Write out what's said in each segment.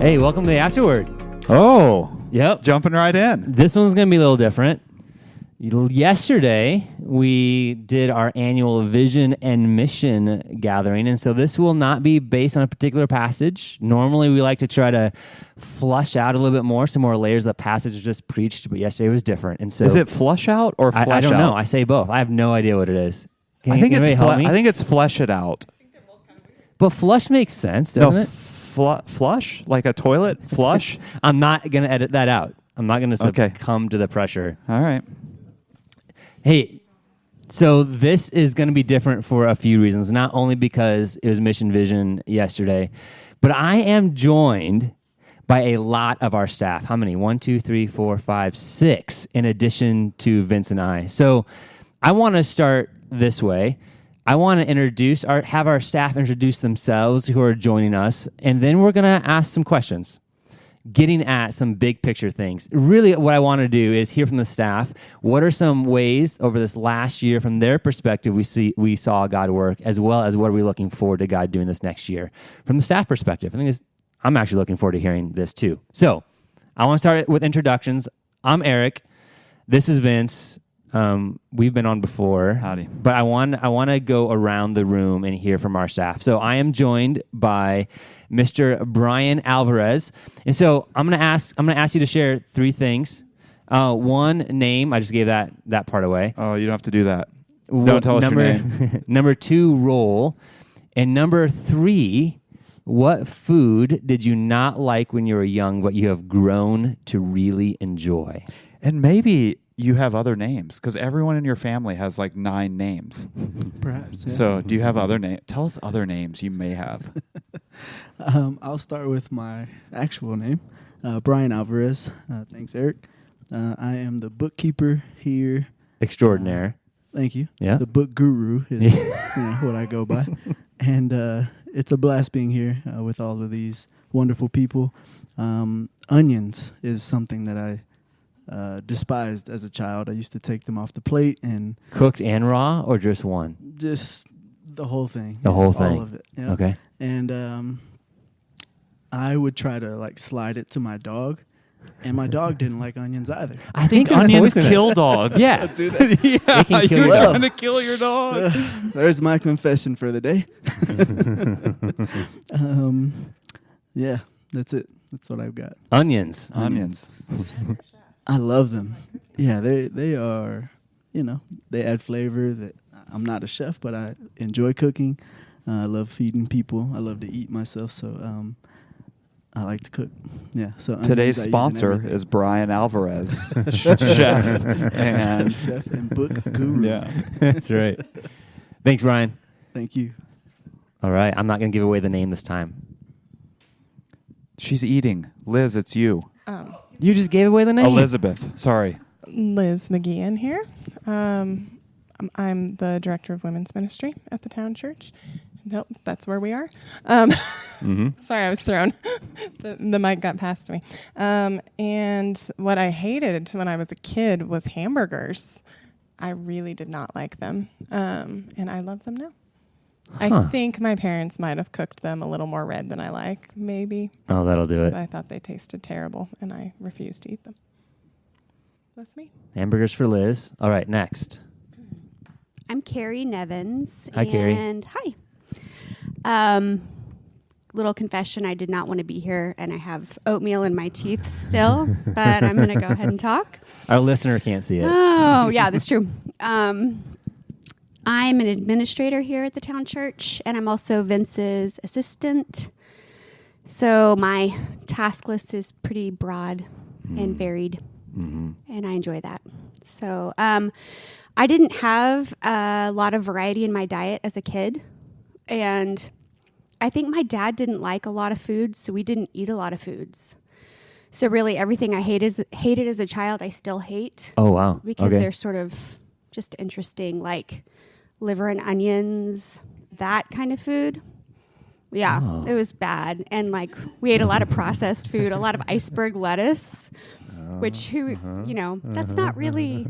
Hey, welcome to the AfterWord. Oh, Yep. jumping right in. This one's going to be a little different. Yesterday, we did our annual vision and mission gathering, and so this will not be based on a particular passage. Normally, we like to try to flush out a little bit more, some more layers of the passage is just preached, but yesterday was different. And so, Is it flush out or flesh out? I don't know. I say both. I have no idea what it is. I think it's flesh it out. But flush makes sense, doesn't it? Flush? Like a toilet? Flush? I'm not going to edit that out. I'm not going to succumb to the pressure. All right. Hey, so this is going to be different for a few reasons, not only because it was Mission Vision yesterday, but I am joined by a lot of our staff. How many? 1, 2, 3, 4, 5, 6, in addition to Vince and I. So I want to start this way. I want to have our staff introduce themselves who are joining us, and then we're going to ask some questions, getting at some big picture things. Really, what I want to do is hear from the staff. What are some ways over this last year, from their perspective, we saw God work, as well as what are we looking forward to God doing this next year? From the staff perspective, I'm actually looking forward to hearing this too. So I want to start with introductions. I'm Eric. This is Vince. We've been on before. Howdy. But I want to go around the room and hear from our staff. So I am joined by Mr. Brian Alvarez. And so I'm going to ask you to share 3 things. One, name. I just gave that part away. Oh, you don't have to do that. Don't tell us your name. Number 2, role. And number 3, what food did you not like when you were young, but you have grown to really enjoy? And maybe you have other names, because everyone in your family has like 9 names. Perhaps. Yeah. So do you have other names? Tell us other names you may have. I'll start with my actual name, Brian Alvarez. Thanks, Eric. I am the bookkeeper here. Extraordinaire. Thank you. Yeah. The book guru is what I go by. And it's a blast being here with all of these wonderful people. Onions is something that I despised as a child. I used to take them off the plate and Cooked and raw, or just one? just the whole thing. The whole thing. All of it. Yeah. Okay. And I would try to like slide it to my dog, and my dog didn't like onions either. I think Onions kill dogs. Yeah. Do that. Yeah, can kill you're your dog. trying to kill your dog. There's my confession for the day. Yeah, that's it. That's what I've got. Onions. Onions. I love them. Yeah, they are, they add flavor. That I'm not a chef, but I enjoy cooking. I love feeding people. I love to eat myself, so I like to cook. Yeah. So Today's sponsor is Brian Alvarez, chef and chef and book guru. Yeah. That's right. Thanks, Brian. Thank you. All right. I'm not going to give away the name this time. She's eating. Liz, it's you. You just gave away the name. Elizabeth. Sorry. Liz McGeehan here. I'm the director of women's ministry at the town church. Nope, that's where we are. Sorry, I was thrown. The mic got past me. And what I hated when I was a kid was hamburgers. I really did not like them. And I love them now. I think my parents might have cooked them a little more red than I like, maybe. Oh, that'll do it. But I thought they tasted terrible, and I refused to eat them. That's me. Hamburgers for Liz. All right, next. I'm Carrie Nevins. Hi, Carrie. And hi. Little confession, I did not want to be here, and I have oatmeal in my teeth still, but I'm going to go ahead and talk. Our listener can't see it. Oh, yeah, that's true. I'm an administrator here at the town church, and I'm also Vince's assistant. So my task list is pretty broad and varied, and I enjoy that. So I didn't have a lot of variety in my diet as a kid, and I think my dad didn't like a lot of foods, so we didn't eat a lot of foods. So really everything I hated as a child, I still hate. Oh, wow. Because Okay. they're sort of just interesting, like liver and onions, that kind of food. Yeah, It was bad. And like we ate a lot of processed food, a lot of iceberg lettuce, which that's not really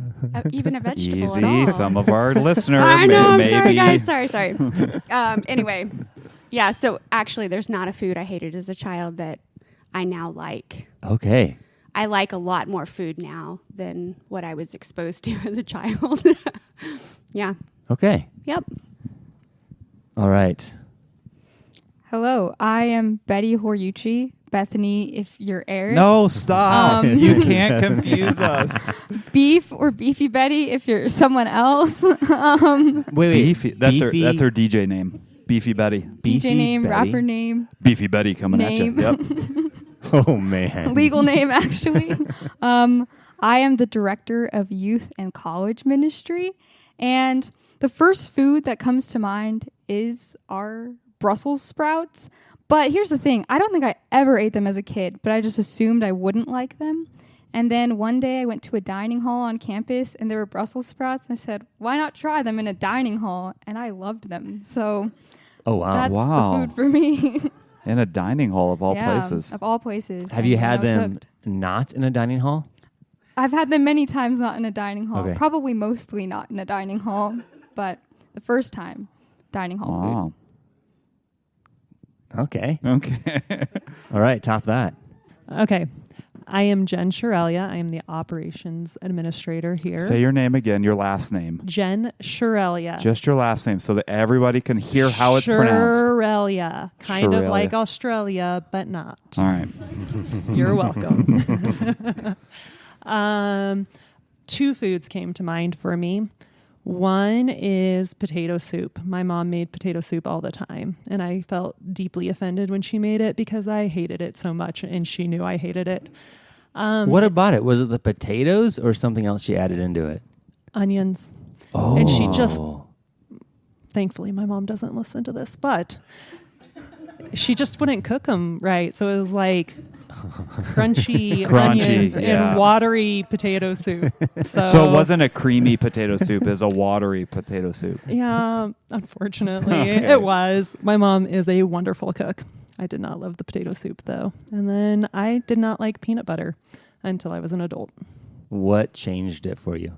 even a vegetable at all. Easy. Some of our listeners I know, I'm maybe. sorry guys, sorry. Anyway, yeah, so actually there's not a food I hated as a child that I now like. Okay. I like a lot more food now than what I was exposed to as a child. Yeah. Okay. Yep. All right. Hello, I am Betty Horiuchi. Bethany, if you're Eric. No, stop. You can't confuse us. Beef or Beefy Betty if you're someone else. Wait. Beefy. That's Beefy- her DJ name. Beefy Betty. Beefy DJ name, Betty? rapper name, Beefy Betty coming Name. at you. Yep. Oh, man. legal name actually. I am the director of youth and college ministry. And the first food that comes to mind is our Brussels sprouts. But here's the thing. I don't think I ever ate them as a kid, but I just assumed I wouldn't like them. And then one day I went to a dining hall on campus and there were Brussels sprouts. And I said, why not try them in a dining hall? And I loved them. So Oh, wow. that's Wow. the food for me. In a dining hall of all Yeah, places. Of all places. Have you And I had was them hooked. not in a dining hall? I've had them many times not in a dining hall. Okay. Probably mostly not in a dining hall. But the first time, dining hall food. Wow. Okay. Okay. All right. Top that. Okay. I am Jen Shirelia. I am the operations administrator here. Say your name again, your last name. Jen Shirelia. Just your last name so that everybody can hear how it's pronounced. Shirelia. Kind of Shirelia. like Australia, but not. All right. You're welcome. Two foods came to mind for me. One is potato soup. My mom made potato soup all the time, and I felt deeply offended when she made it because I hated it so much, and she knew I hated it. What about it? Was it the potatoes or something else she added into it? Onions. Oh. And she just, thankfully, my mom doesn't listen to this, but she just wouldn't cook them right. So it was like crunchy onions yeah. and watery potato soup. So So it wasn't a creamy potato soup, it was a watery potato soup. Yeah, unfortunately, Okay. it was. My mom is a wonderful cook. I did not love the potato soup, though. And then I did not like peanut butter until I was an adult. What changed it for you?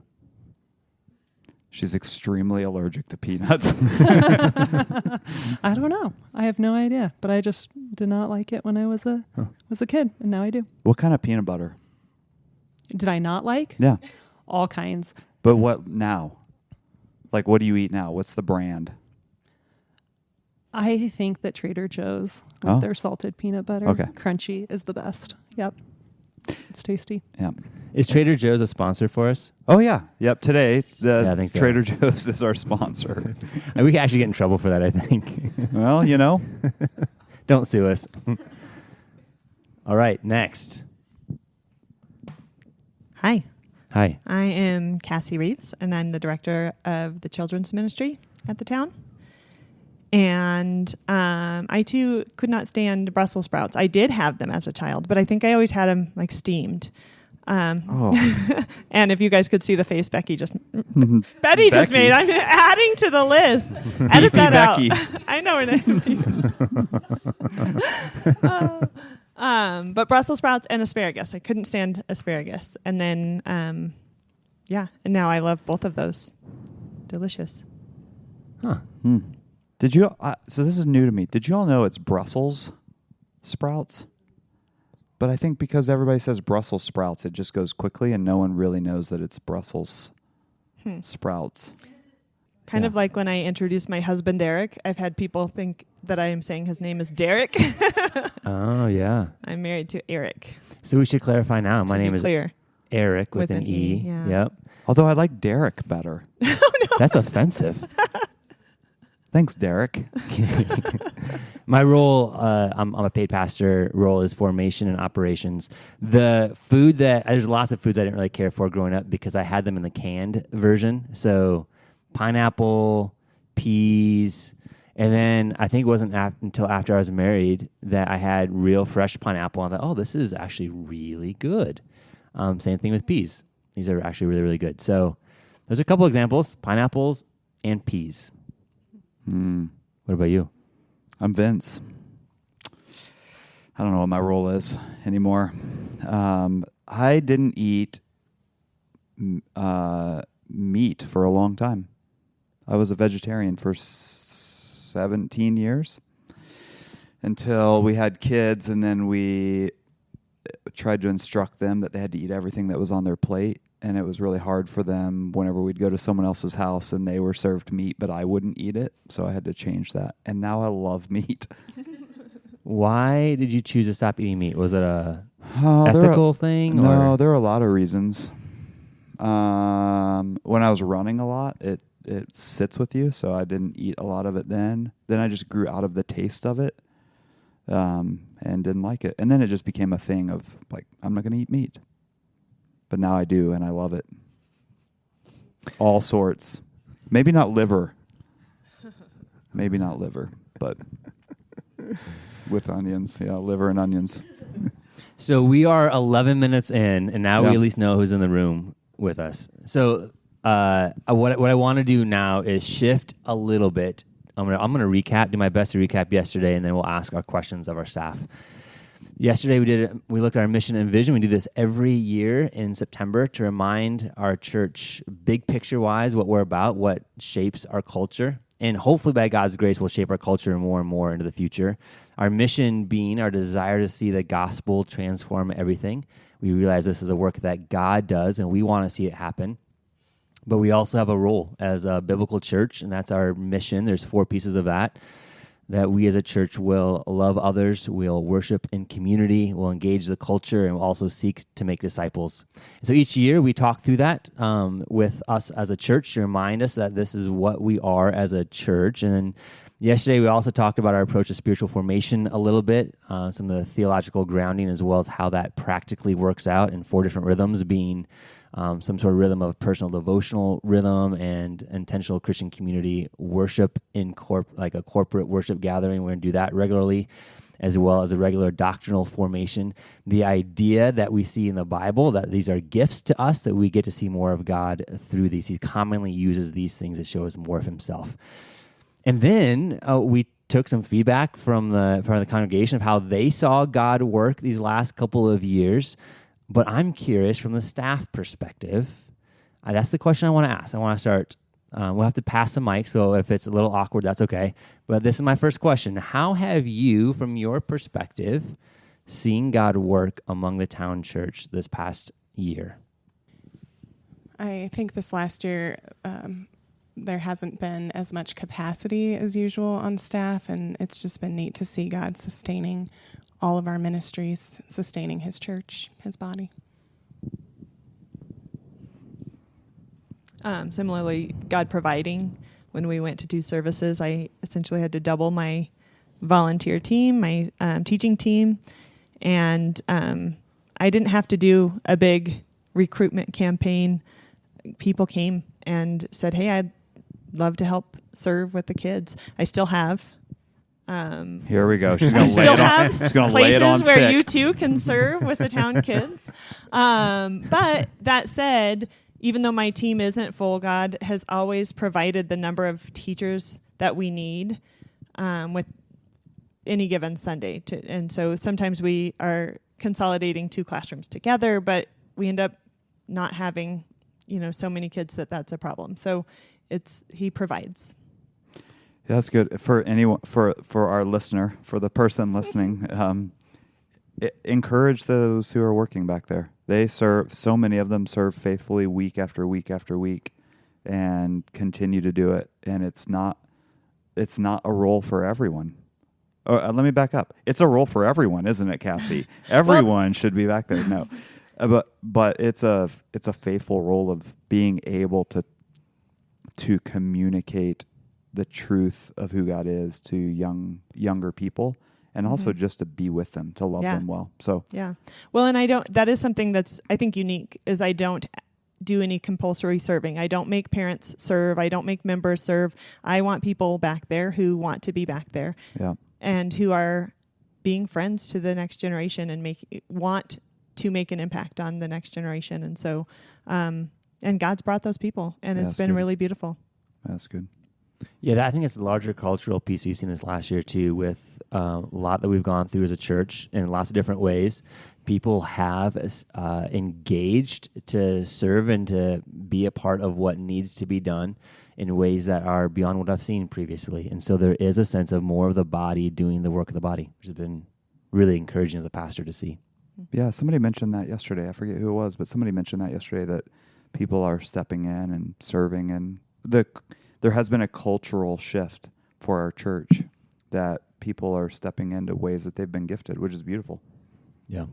She's extremely allergic to peanuts. I don't know. I have no idea. But I just did not like it when I was a kid, and now I do. What kind of peanut butter? Did I not like? Yeah. All kinds. But what now? Like, what do you eat now? What's the brand? I think that Trader Joe's with Oh. their salted peanut butter, Okay. crunchy, is the best. Yep. It's tasty. Yeah. Is Trader Joe's a sponsor for us? Oh, yeah. Yep. Today, Yeah, I think so. Trader Joe's is our sponsor. And we could actually get in trouble for that, I think. Well, you know. Don't sue us. All right, next. Hi, Hi. I am Cassie Reeves, and I'm the director of the children's ministry at the town. And I too could not stand Brussels sprouts. I did have them as a child, but I think I always had them like steamed. Oh. And if you guys could see the face Betty just made, I'm adding to the list. Edit that Becky. out. I know her name. But Brussels sprouts and asparagus. I couldn't stand asparagus. And then, and now I love both of those. Delicious. Huh. Did you? So this is new to me. Did you all know it's Brussels sprouts? But I think because everybody says Brussels sprouts, it just goes quickly, and no one really knows that it's Brussels sprouts. Kind Yeah. of like when I introduced my husband, Eric. I've had people think that I am saying his name is Derek. Oh, yeah. I'm married to Eric. So we should clarify now. My to name be is clear. Eric with an E. yeah. Yep. Although I like Derek better. That's offensive. Thanks, Derek. My role, I'm a paid pastor. Role is formation and operations. The food there's lots of foods I didn't really care for growing up because I had them in the canned version. So pineapple, peas, and then I think it wasn't until after I was married that I had real fresh pineapple. I thought, oh, this is actually really good. Same thing with peas. These are actually really, really good. So there's a couple examples: pineapples and peas. What about you? I'm Vince. I don't know what my role is anymore. I didn't eat meat for a long time. I was a vegetarian for 17 years until we had kids, and then we tried to instruct them that they had to eat everything that was on their plate. And it was really hard for them whenever we'd go to someone else's house and they were served meat, but I wouldn't eat it. So I had to change that. And now I love meat. Why did you choose to stop eating meat? Was it a There ethical thing? No, or? there are a lot of reasons. When I was running a lot, it sits with you, so I didn't eat a lot of it then. Then I just grew out of the taste of it and didn't like it. And then it just became a thing of, like, I'm not going to eat meat. But now I do, and I love it. All sorts. Maybe not liver. But with onions. Yeah, liver and onions. So we are 11 minutes in, and now we Yeah. at least know who's in the room with us. So what I want to do now is shift a little bit. I'm gonna recap, do my best to recap yesterday, and then we'll ask our questions of our staff. Yesterday we looked at our mission and vision. We do this every year in September to remind our church, big picture wise, what we're about, what shapes our culture. And hopefully by God's grace, we'll shape our culture more and more into the future. Our mission being our desire to see the gospel transform everything. We realize this is a work that God does, and we want to see it happen. But we also have a role as a biblical church, and that's our mission. There's 4 pieces of that we as a church will love others, we'll worship in community, we'll engage the culture, and we'll also seek to make disciples. So each year we talk through that with us as a church to remind us that this is what we are as a church. And then yesterday we also talked about our approach to spiritual formation a little bit, some of the theological grounding, as well as how that practically works out in 4 different rhythms, being some sort of rhythm of personal devotional rhythm and intentional Christian community worship in like a corporate worship gathering. We're going to do that regularly, as well as a regular doctrinal formation. The idea that we see in the Bible that these are gifts to us, that we get to see more of God through these. He commonly uses these things to show us more of himself. And then we took some feedback from the congregation of how they saw God work these last couple of years. But I'm curious from the staff perspective. That's the question I want to ask. I want to start. We'll have to pass the mic, so if it's a little awkward, that's okay. But this is my first question. How have you, from your perspective, seen God work among the town church this past year? I think this last year, there hasn't been as much capacity as usual on staff, and it's just been neat to see God sustaining all of our ministries, sustaining his church, his body. Similarly, God providing. When we went to do services, I essentially had to double my volunteer team, my teaching team, and I didn't have to do a big recruitment campaign. People came and said, hey, I'd love to help serve with the kids. I still have. Here we go. She's going to lay Still it on. have She's going to lay it on places where thick. you too can serve with the town kids. But that said, even though my team isn't full, God has always provided the number of teachers that we need with any given Sunday. And so sometimes we are consolidating 2 classrooms together, but we end up not having, so many kids that's a problem. So he provides. Yeah, that's good for anyone, for our listener, for the person listening. Encourage those who are working back there. They serve. So many of them serve faithfully week after week after week, and continue to do it. And it's not a role for everyone. Let me back up. It's a role for everyone, isn't it, Cassie? Everyone should be back there. No, but it's a faithful role of being able to communicate the truth of who God is to younger people, and also just to be with them, to love them well. So yeah, well, and that is something that's I think unique, is I don't do any compulsory serving. I don't make parents serve. I don't make members serve. I want people back there who want to be back there, and who are being friends to the next generation and want to make an impact on the next generation. And so, and God's brought those people, and it's been really beautiful. That's good. Yeah, I think it's the larger cultural piece we've seen this last year too, with a lot that we've gone through as a church in lots of different ways. People have engaged to serve and to be a part of what needs to be done in ways that are beyond what I've seen previously. And so there is a sense of more of the body doing the work of the body, which has been really encouraging as a pastor to see. Yeah, somebody mentioned that yesterday. I forget who it was, but somebody mentioned that yesterday, that people are stepping in and serving, and there has been a cultural shift for our church that people are stepping into ways that they've been gifted, which is beautiful. Yeah.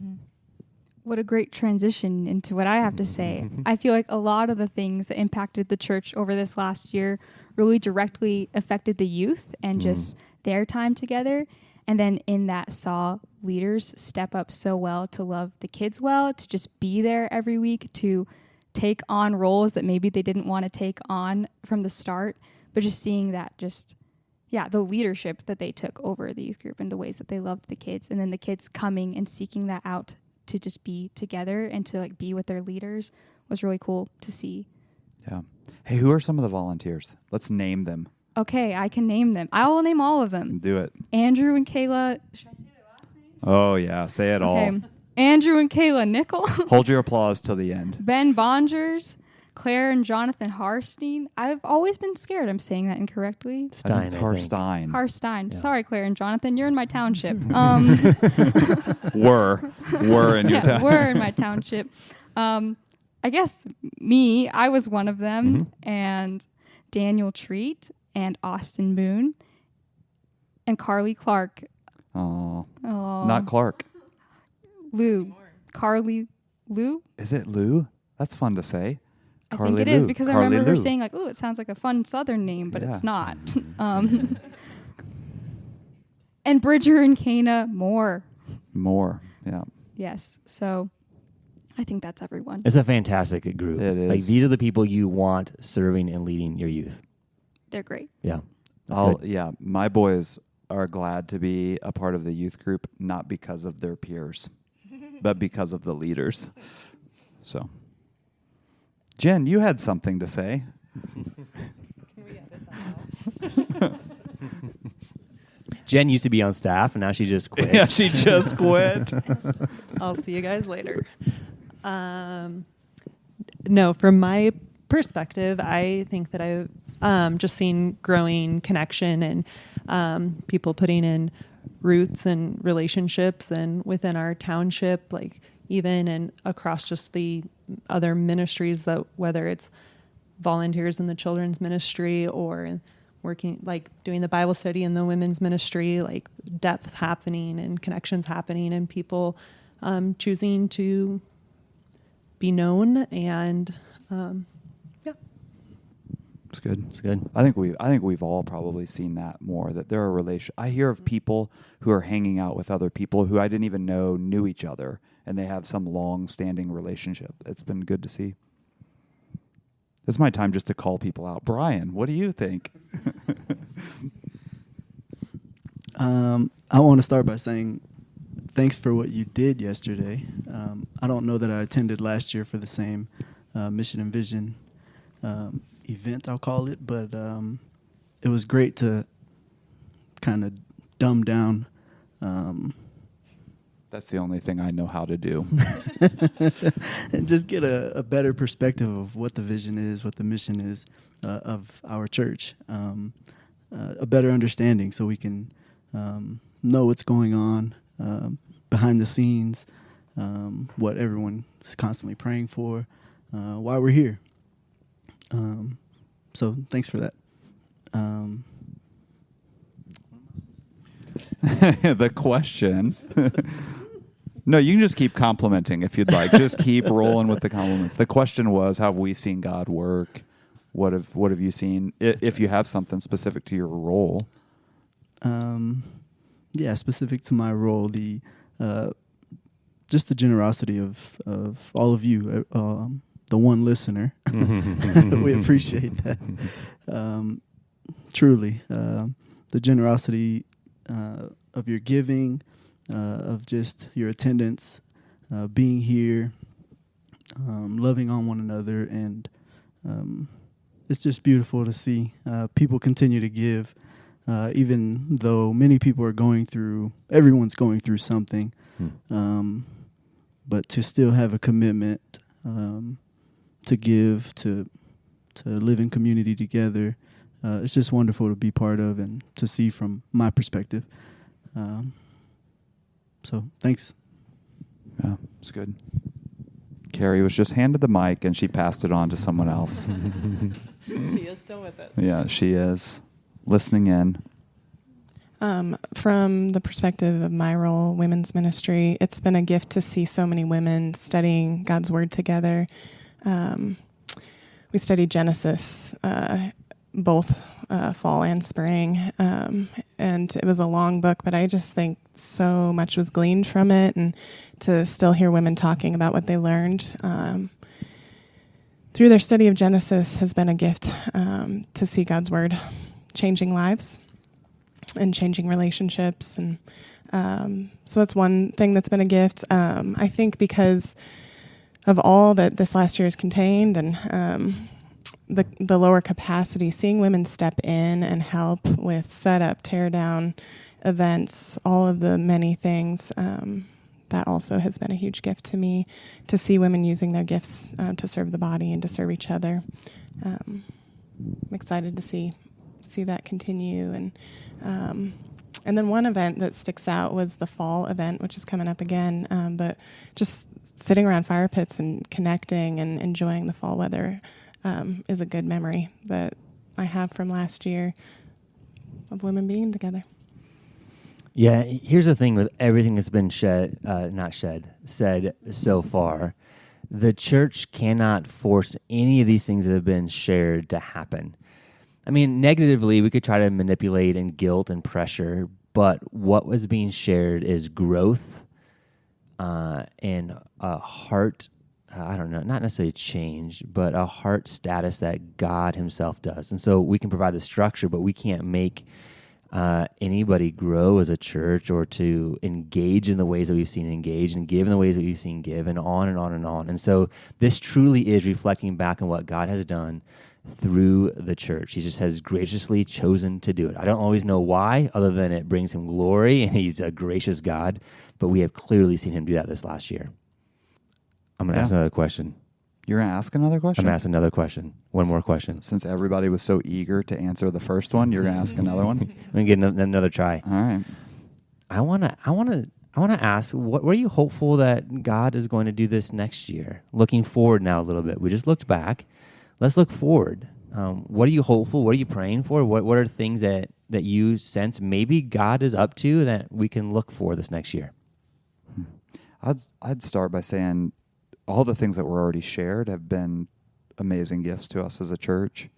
What a great transition into what I have to say. I feel like a lot of the things that impacted the church over this last year really directly affected the youth and just their time together. And then in that saw leaders step up so well to love the kids well, to just be there every week, to take on roles that maybe they didn't want to take on from the start, but just seeing that the leadership that they took over the youth group and the ways that they loved the kids, and then the kids coming and seeking that out to just be together and to like be with their leaders was really cool to see. Yeah. Hey, who are some of the volunteers? Let's name them. Okay, I can name them. I will name all of them. Do it. Andrew and Kayla. Should I say their last names? Oh, yeah. Say it all. Okay. Andrew and Kayla Nickel. Hold your applause till the end. Ben Bongers. Claire and Jonathan Harstein. I've always been scared I'm saying that incorrectly. Stein, It's I think. Harstein. Harstein. Yeah. Sorry, Claire and Jonathan. You're in my township. Were in your town. We're in my township. I guess I was one of them, and Daniel Treat and Austin Boone and Carly Clark. Oh, not Clark. Lou. Carly Lou? Is it Lou? That's fun to say. I Carly think it is Lou. because Carly I remember her Lou. saying like, "Oh, it sounds like a fun Southern name," but Yeah. it's not. And Bridger and Kana Moore. More. Yeah. Yes. So I think that's everyone. It's a fantastic group. It is. Like, these are the people you want serving and leading your youth. They're great. Yeah. That's good. Yeah. My boys are glad to be a part of the youth group, not because of their peers, but because of the leaders. So, Jen, you had something to say. Can we edit that out? Jen used to be on staff, and now she just quit. Yeah, she just quit. I'll see you guys later. No, from my perspective, I think that I've just seen growing connection and people putting in roots and relationships, and within our township, like even and across just the other ministries, that whether it's volunteers in the children's ministry or working, like doing the Bible study in the women's ministry, like depth happening and connections happening, and people choosing to be known. And It's good. It's good. I think we've all probably seen that more, that there are I hear of people who are hanging out with other people who I didn't even know knew each other, and they have some long-standing relationship. It's been good to see. This is my time just to call people out. Brian, what do you think? I want to start by saying thanks for what you did yesterday. I don't know that I attended last year for the same Mission and Vision event, I'll call it, but it was great to kind of dumb down. That's the only thing I know how to do. And just get a better perspective of what the vision is, what the mission is of our church. A better understanding so we can know what's going on behind the scenes, what everyone is constantly praying for, why we're here. So thanks for that. The question. No, you can just keep complimenting if you'd like. Just keep rolling with the compliments. The question was, how have we seen God work? What have you seen? If you have something specific to your role. Yeah, specific to my role, the just the generosity of all of you, the one listener. We appreciate that. Truly, the generosity of your giving, of just your attendance, being here, loving on one another, and it's just beautiful to see people continue to give, even though many people are everyone's going through something, but to still have a commitment to give, to live in community together. It's just wonderful to be part of and to see from my perspective. So thanks. Yeah, it's good. Carrie was just handed the mic and she passed it on to someone else. She is still with us. Yeah, she is. Listening in. From the perspective of my role, women's ministry, it's been a gift to see so many women studying God's Word together. We studied Genesis both fall and spring, and it was a long book, but I just think so much was gleaned from it, and to still hear women talking about what they learned through their study of Genesis has been a gift to see God's Word changing lives and changing relationships. And so that's one thing that's been a gift. I think because of all that this last year has contained and the lower capacity, seeing women step in and help with setup, tear down events, all of the many things, that also has been a huge gift to me, to see women using their gifts to serve the body and to serve each other. I'm excited to see that continue. And then one event that sticks out was the fall event, which is coming up again. But just sitting around fire pits and connecting and enjoying the fall weather is a good memory that I have from last year of women being together. Yeah, here's the thing with everything that's been said so far. The church cannot force any of these things that have been shared to happen. I mean, negatively, we could try to manipulate and guilt and pressure, but what was being shared is growth and a heart, I don't know, not necessarily change, but a heart status that God himself does. And so we can provide the structure, but we can't make anybody grow as a church or to engage in the ways that we've seen engage and give in the ways that we've seen give and on and on and on. And so this truly is reflecting back on what God has done through the church. He just has graciously chosen to do it. I don't always know why, other than it brings him glory and he's a gracious God, but we have clearly seen him do that this last year. I'm going to ask another question. You're going to ask another question? I'm going to ask another question. One more question. Since everybody was so eager to answer the first one, you're going to ask another one? I'm going to get another try. All right. I want to ask, what are you hopeful that God is going to do this next year? Looking forward now a little bit. We just looked back. Let's look forward. What are you hopeful? What are you praying for? What are things that you sense maybe God is up to that we can look for this next year? I'd start by saying all the things that were already shared have been amazing gifts to us as a church.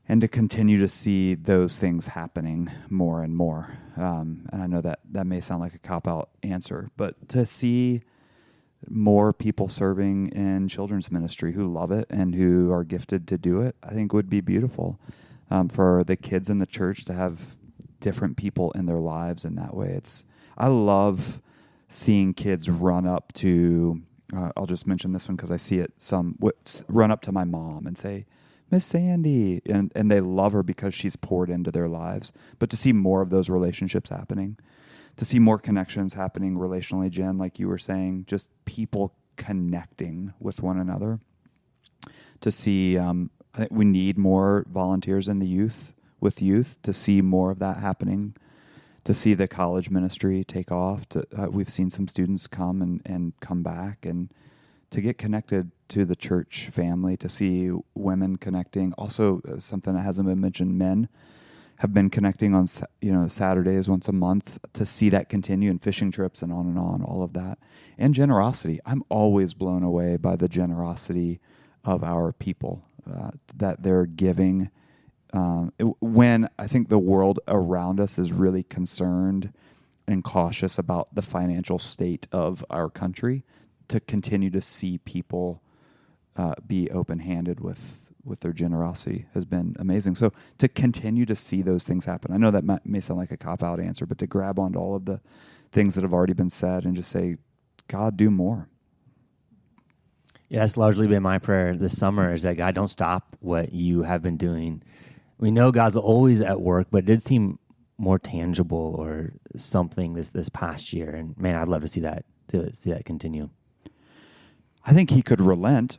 And to continue to see those things happening more and more. And I know that may sound like a cop-out answer, but to see more people serving in children's ministry who love it and who are gifted to do it, I think would be beautiful. For the kids in the church to have different people in their lives in that way. I love seeing kids run up to, I'll just mention this one because I see it run up to my mom and say, Miss Sandy, and they love her because she's poured into their lives. But to see more of those relationships happening, to see more connections happening relationally, Jen, like you were saying, just people connecting with one another. To see, I think we need more volunteers in the youth, to see more of that happening. To see the college ministry take off. We've seen some students come and come back, and to get connected to the church family, to see women connecting. Also, something that hasn't been mentioned, men have been connecting on Saturdays once a month, to see that continue, and fishing trips and on, all of that. And generosity. I'm always blown away by the generosity of our people, that they're giving. When I think the world around us is really concerned and cautious about the financial state of our country, to continue to see people be open-handed with their generosity has been amazing. So to continue to see those things happen, I know that may sound like a cop-out answer, but to grab onto all of the things that have already been said and just say, God, do more. Yeah, that's largely been my prayer this summer, is that God, don't stop what you have been doing. We know God's always at work, but it did seem more tangible or something this past year. And man, I'd love to see that continue. I think he could relent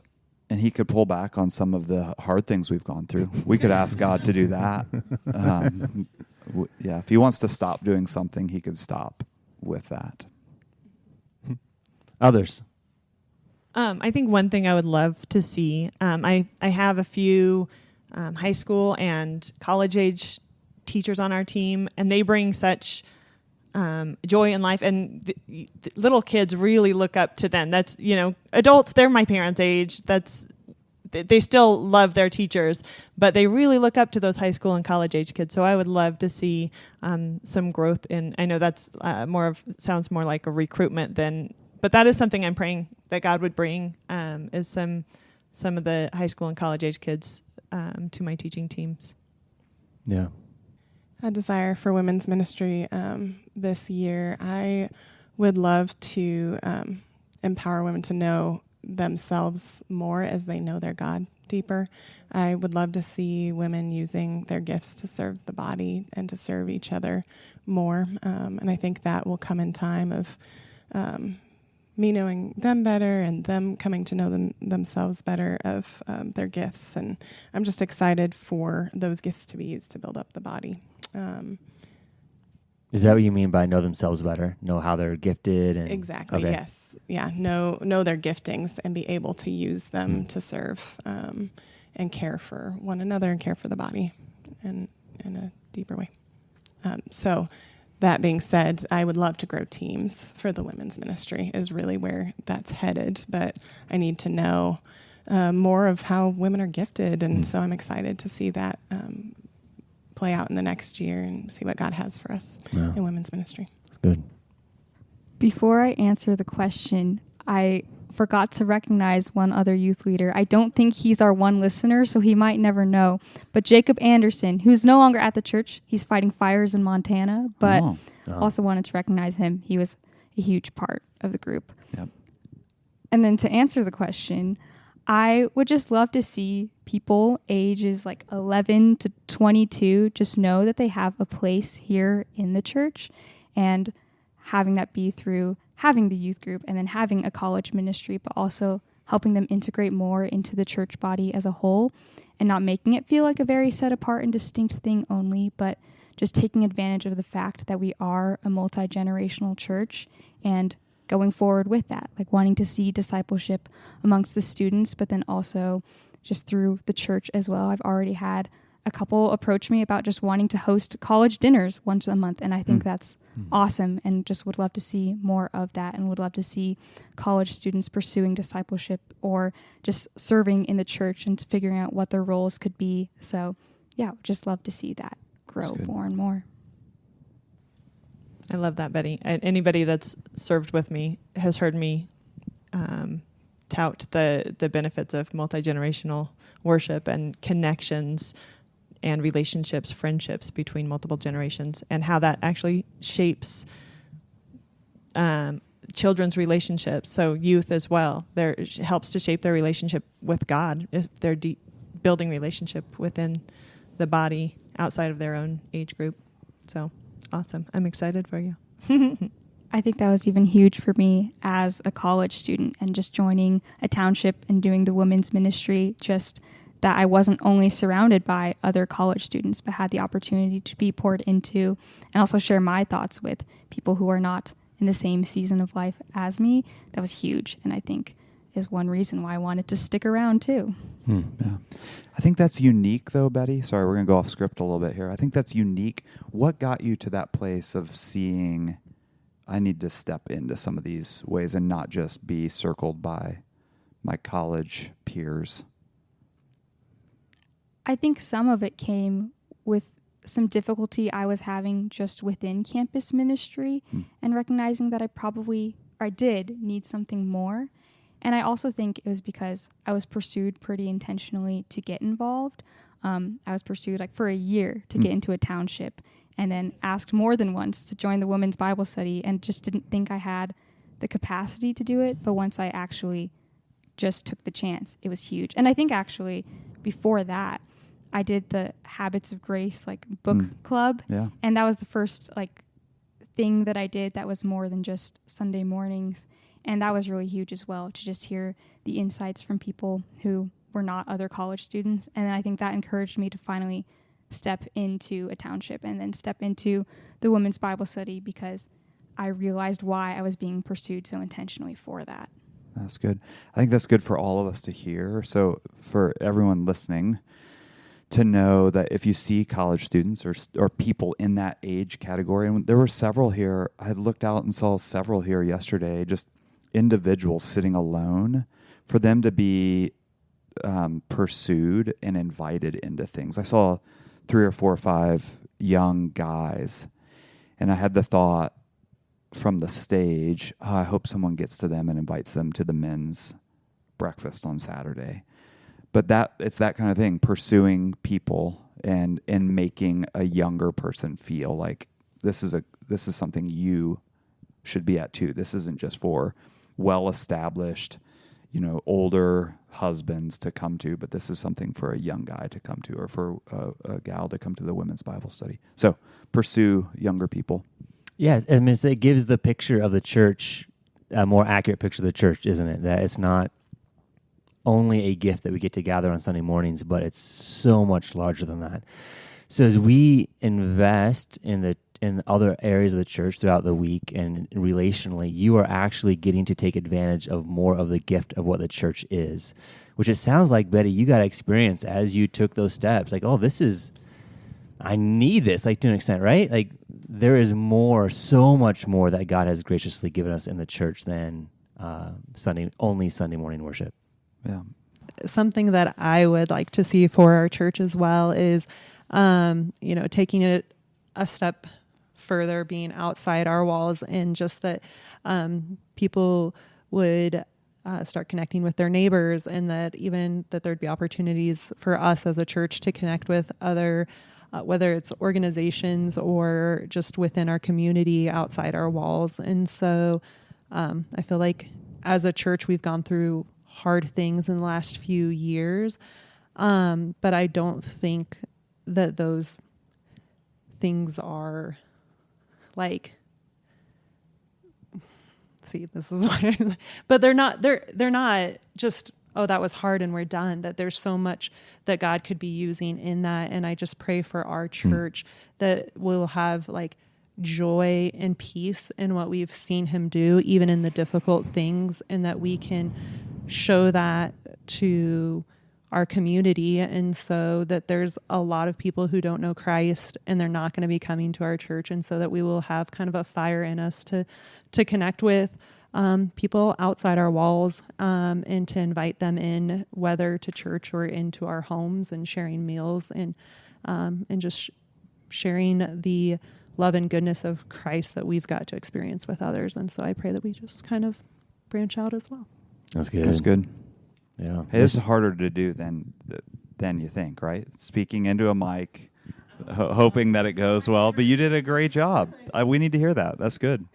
and he could pull back on some of the hard things we've gone through. We could ask God to do that. If he wants to stop doing something, he could stop with that. Others. I think one thing I would love to see, I have a few high school and college age teachers on our team, and they bring such joy in life, and the little kids really look up to them. That's, adults, they're my parents' age. They still love their teachers, but they really look up to those high school and college age kids. So I would love to see some growth in, I know that's sounds more like a recruitment but that is something I'm praying that God would bring, is some of the high school and college age kids to my teaching teams. Yeah. A desire for women's ministry this year. I would love to empower women to know themselves more as they know their God deeper. I would love to see women using their gifts to serve the body and to serve each other more. And I think that will come in time of me knowing them better and them coming to know themselves better of their gifts. And I'm just excited for those gifts to be used to build up the body. Is that what you mean by know themselves better? Know how they're gifted? And Exactly, okay. yes. Yeah, know their giftings and be able to use them to serve and care for one another and care for the body in a deeper way. So that being said, I would love to grow teams for the women's ministry is really where that's headed. But I need to know more of how women are gifted. And so I'm excited to see that play out in the next year and see what God has for us in women's ministry. Good. Before I answer the question, I forgot to recognize one other youth leader. I don't think he's our one listener, so he might never know. But Jacob Anderson, who's no longer at the church, he's fighting fires in Montana, but also wanted to recognize him. He was a huge part of the group. Yep. And then to answer the question, I would just love to see people ages like 11 to 22 just know that they have a place here in the church, and having that be through having the youth group and then having a college ministry, but also helping them integrate more into the church body as a whole and not making it feel like a very set apart and distinct thing only, but just taking advantage of the fact that we are a multi-generational church and going forward with that, like wanting to see discipleship amongst the students, but then also just through the church as well. I've already had a couple approach me about just wanting to host college dinners once a month, and I think that's awesome, and just would love to see more of that, and would love to see college students pursuing discipleship or just serving in the church and figuring out what their roles could be. So yeah, just love to see that grow more and more. I love that, Betty. Anybody that's served with me has heard me tout the benefits of multi-generational worship and connections and relationships, friendships between multiple generations, and how that actually shapes children's relationships. So youth as well, it helps to shape their relationship with God if they're building relationship within the body outside of their own age group. So awesome. I'm excited for you. I think that was even huge for me as a college student, and just joining a township and doing the women's ministry, just that I wasn't only surrounded by other college students, but had the opportunity to be poured into and also share my thoughts with people who are not in the same season of life as me. That was huge, and I think is one reason why I wanted to stick around too. Yeah. I think that's unique though, Betty. Sorry, we're going to go off script a little bit here. I think that's unique. What got you to that place of seeing, I need to step into some of these ways and not just be circled by my college peers? I think some of it came with some difficulty I was having just within campus ministry and recognizing that I did need something more. And I also think it was because I was pursued pretty intentionally to get involved. I was pursued like for a year to get into a township, and then asked more than once to join the women's Bible study, and just didn't think I had the capacity to do it. But once I actually just took the chance, it was huge. And I think actually before that, I did the Habits of Grace book club. Yeah. And that was the first thing that I did that was more than just Sunday mornings. And that was really huge as well, to just hear the insights from people who were not other college students. And I think that encouraged me to finally step into a township and then step into the women's Bible study, because I realized why I was being pursued so intentionally for that. That's good. I think that's good for all of us to hear. So for everyone listening, to know that if you see college students or people in that age category, and there were several here, I had looked out and saw several here yesterday, just individuals sitting alone, for them to be pursued and invited into things. I saw 3 or 4 or 5 young guys, and I had the thought from the stage, I hope someone gets to them and invites them to the men's breakfast on Saturday. But it's that kind of thing, pursuing people and making a younger person feel like this is something you should be at too. This isn't just for well-established, older husbands to come to, but this is something for a young guy to come to, or for a gal to come to the women's Bible study. So pursue younger people. Yeah, I mean, it gives the picture of the church, a more accurate picture of the church, isn't it? That it's not only a gift that we get to gather on Sunday mornings, but it's so much larger than that. So as we invest in other areas of the church throughout the week and relationally, you are actually getting to take advantage of more of the gift of what the church is, which it sounds like, Betty, you got experience as you took those steps. Like, oh, I need this, like, to an extent, right? Like, there is so much more that God has graciously given us in the church than Sunday morning worship. Yeah. Something that I would like to see for our church as well is, taking it a step further, being outside our walls, and just that people would start connecting with their neighbors, and that there'd be opportunities for us as a church to connect with other, whether it's organizations or just within our community outside our walls. And so I feel like as a church, we've gone through hard things in the last few years, but I don't think that those things are like, see, this is why, but they're not just, oh, that was hard and we're done. That there's so much that God could be using in that. And I just pray for our church that we'll have like joy and peace in what we've seen him do, even in the difficult things, and that we can show that to our community. And so that there's a lot of people who don't know Christ and they're not going to be coming to our church. And so that we will have kind of a fire in us to connect with people outside our walls, and to invite them in, whether to church or into our homes, and sharing meals and just sharing the love and goodness of Christ that we've got to experience with others. And so I pray that we just kind of branch out as well. That's good. That's good. Yeah. Hey, this is harder to do than you think, right? Speaking into a mic, hoping that it goes well. But you did a great job. We need to hear that. That's good.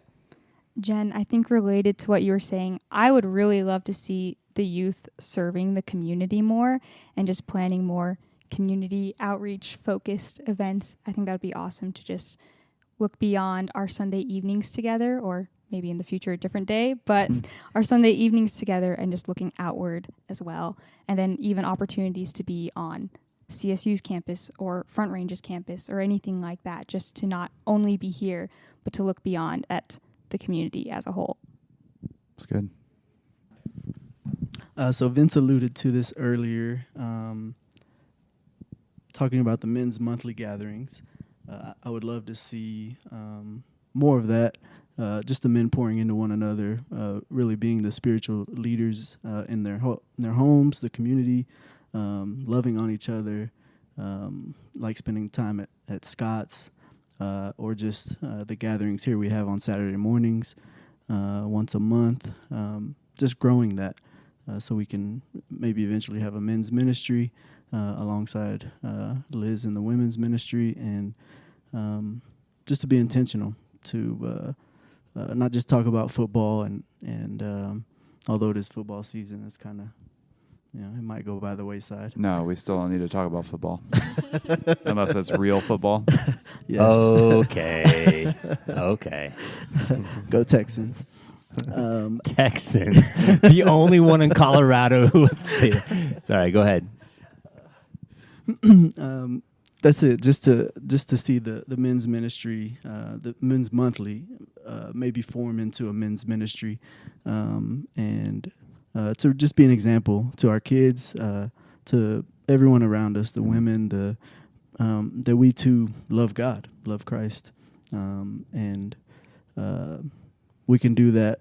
Jen, I think related to what you were saying, I would really love to see the youth serving the community more and just planning more community outreach focused events. I think that would be awesome to just look beyond our Sunday evenings together, or maybe in the future a different day, but our Sunday evenings together and just looking outward as well. And then even opportunities to be on CSU's campus or Front Range's campus or anything like that, just to not only be here, but to look beyond at the community as a whole. That's good. So Vince alluded to this earlier, talking about the men's monthly gatherings. I would love to see more of that, just the men pouring into one another, really being the spiritual leaders in their homes, the community, loving on each other, like spending time at Scott's, or just the gatherings here we have on Saturday mornings, once a month, just growing that so we can maybe eventually have a men's ministry alongside Liz in the women's ministry, and just to be intentional to not just talk about football and although it is football season, it's kind of, it might go by the wayside. No, we still need to talk about football. Unless it's real football. Yes. Okay. Okay. Go Texans. Texans. The only one in Colorado who would say that. Sorry, go ahead. that's it. Just to see the men's ministry, the men's monthly, maybe form into a men's ministry, and to just be an example to our kids, to everyone around us, the women, that we too love God, love Christ, and we can do that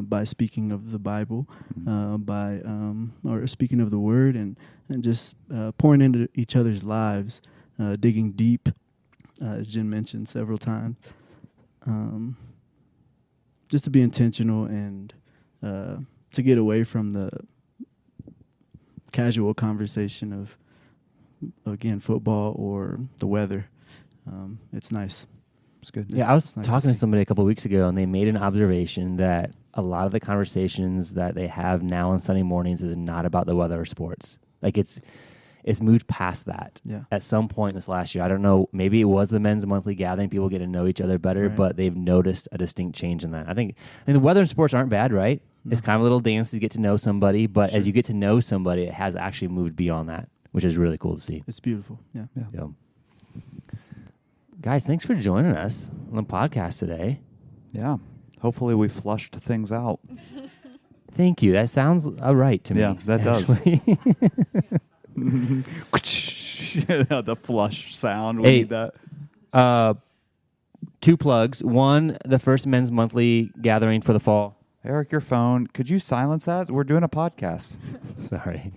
by speaking of the Bible, or speaking of the Word, and just pouring into each other's lives. Digging deep, as Jen mentioned several times, just to be intentional and to get away from the casual conversation of, again, football or the weather. It's nice. It's good. Yeah, I was nice talking to to see. somebody a couple of weeks ago, and they made an observation that a lot of the conversations that they have now on Sunday mornings is not about the weather or sports. Like it's moved past that. Yeah. At some point this last year, I don't know, maybe it was the men's monthly gathering, people get to know each other better, Right. but they've noticed a distinct change in that. I think the weather and sports aren't bad, right? No. It's kind of a little dance to get to know somebody, but as Sure. you get to know somebody, it has actually moved beyond that, which is really cool to see. It's beautiful. Yeah. Yeah. Guys, thanks for joining us on the podcast today. Yeah. Hopefully we flushed things out. Thank you. That sounds right to me. Yeah, that does. actually. The flush sound. We Hey. need that. 2 plugs. One, the first men's monthly gathering for the fall. Eric, your phone. Could you silence that? We're doing a podcast. Sorry.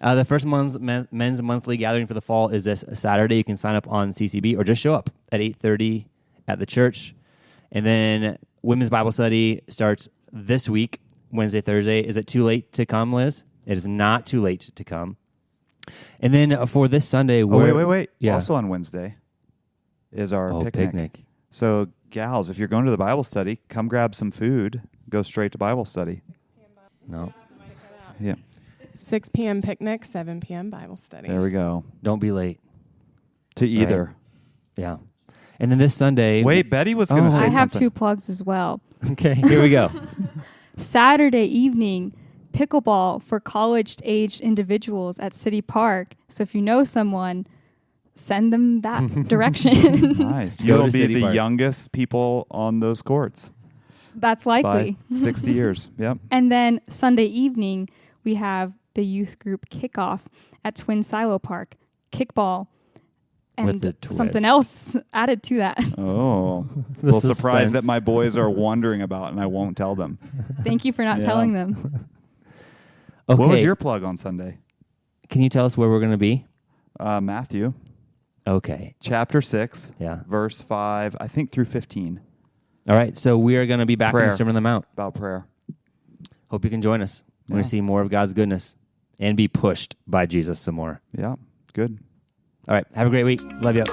The first men's monthly gathering for the fall is this Saturday. You can sign up on CCB or just show up at 8:30 at the church. And then women's Bible study starts this week, Wednesday, Thursday. Is it too late to come, Liz? It is not too late to come. And then for this Sunday, Oh, wait. Yeah. Also on Wednesday is our picnic. picnic. So, gals, if you're going to the Bible study, come grab some food. Go straight to Bible study. No, Yeah. 6 p.m. picnic, 7 p.m. Bible study. There we go. don't be late. To either. Yeah. And then this Sunday. Wait, Betty was going to Oh. say I have something. 2 plugs as well. Okay, here we go. Saturday evening, pickleball for college-aged individuals at City Park. So if you know someone, send them that direction. Nice. Go You'll to be City the Park. youngest people on those courts That's likely. by 60 years. Yep. And then Sunday evening, we have the youth group kickoff at Twin Silo Park, kickball, With the and twist. something else added to that. Oh. The Little surprise suspense. that my boys are wondering about, and I won't tell them. Thank you for not Yeah. telling them. Okay. What was your plug on Sunday? Can you tell us where we're going to be? Matthew, Okay. chapter 6, Yeah. verse 5, I think through 15, All right. So we are going to be back in Prayer. the Sermon on the Mount. about prayer. Hope you can join us. We're going Yeah. to see more of God's goodness and be pushed by Jesus some more. Yeah, good. All right. Have a great week. Love you.